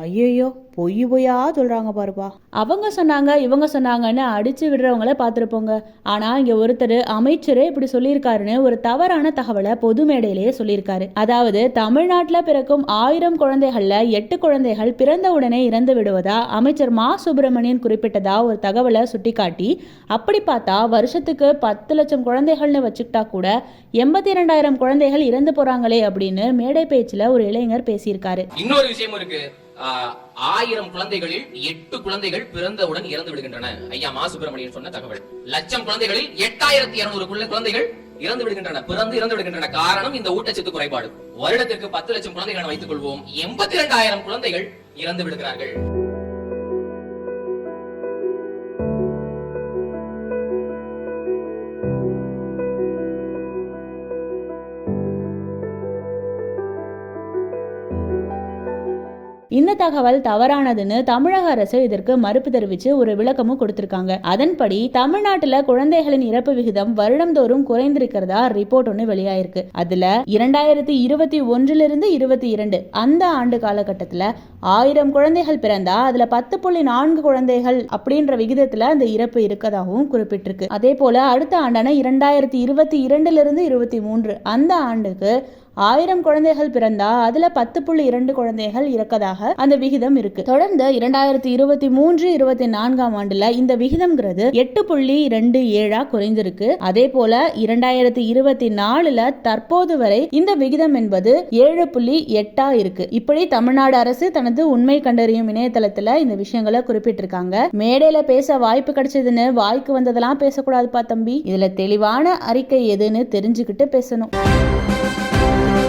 ஐயோ, பொய் பொய்யா சொல்றாங்க பாருப்பா. அவங்க சொன்னாங்க இவங்க சொன்னாங்கன்னு அடிச்சு விடுறவங்கள பார்த்துருப்போங்க. ஆனா இங்க ஒருத்தர் அமைச்சரே இப்படி சொல்லியிருக்காருன்னு ஒரு தவறான தகவலை பொது மேடையிலேயே சொல்லியிருக்காரு. அதாவது தமிழ்நாட்டில் பிறக்கும் 1000 குழந்தைகள்ல 8 குழந்தைகள் பிறந்த உடனே இறந்து விடுவதா அமைச்சர் மா சுப்பிரமணியன் குறிப்பிட்டதா ஒரு தகவலை சுட்டிக்காட்டி, அப்படி பார்த்தா வருஷத்துக்கு 10 லட்சம் குழந்தைகள்னு வச்சுக்கிட்டா கூட 82,000 குழந்தைகள் இறந்து போறாங்களே அப்படின்னு மேடை பேச்சுல ஒரு இளைஞர் பேசியிருக்காரு. இன்னொரு விஷயம் இருக்கு. 1000 குழந்தைகளில் 8 குழந்தைகள் பிறந்தவுடன் இறந்து விடுகின்றன. ஐயா மா சுப்பிரமணியன் சொன்ன தகவல். லட்சம் குழந்தைகளில் 8200 குழந்தைகள் இறந்து விடுகின்றன, பிறந்து இறந்து விடுகின்றன. காரணம் இந்த ஊட்டச்சத்து குறைபாடு. வருடத்திற்கு 10 லட்சம் குழந்தைகள் வைத்துக் கொள்வோம், 82,000 குழந்தைகள் இறந்து விடுகிறார்கள். இந்த தகவல் தவறானதுன்னு தமிழக அரசு இதற்கு மறுப்பு தெரிவிச்சு ஒரு விளக்கமும் கொடுத்திருக்காங்க. அதன்படி தமிழ்நாட்டுல குழந்தைகளின் இறப்பு விகிதம் வருடந்தோறும் குறைந்திருக்கிறதா ரிப்போர்ட் ஒண்ணு வெளியாயிருக்கு. அதுல 2021 22 அந்த ஆண்டு காலகட்டத்துல 1000 குழந்தைகள் பிறந்தா அதுல 10.4 குழந்தைகள் அப்படின்ற விகிதத்துல அந்த இறப்பு இருக்கதாகவும் குறிப்பிட்டிருக்கு. அதே போல அடுத்த ஆண்டான 2022 23 அந்த ஆண்டுக்கு 1000 குழந்தைகள் பிறந்தா அதுல 10.2 குழந்தைகள் இறக்கதாக அந்த விகிதம் இருக்கு. தொடர்ந்து 2023 24 ஆண்டுல இந்த விகிதம்ங்கிறது 8.27 குறைந்திருக்கு. அதே போல 2024 தற்போது வரை இந்த விகிதம் என்பது 7.8 இருக்கு. இப்படி தமிழ்நாடு அரசு தனது உண்மை கண்டறியும் இணையதளத்துல இந்த விஷயங்களை குறிப்பிட்டிருக்காங்க. மேடையில பேச வாய்ப்பு கிடைச்சதுன்னு வாய்க்கு வந்ததெல்லாம் பேசக்கூடாதுப்பா தம்பி. இதுல தெளிவான அறிக்கை எதுன்னு தெரிஞ்சுக்கிட்டு பேசணும்.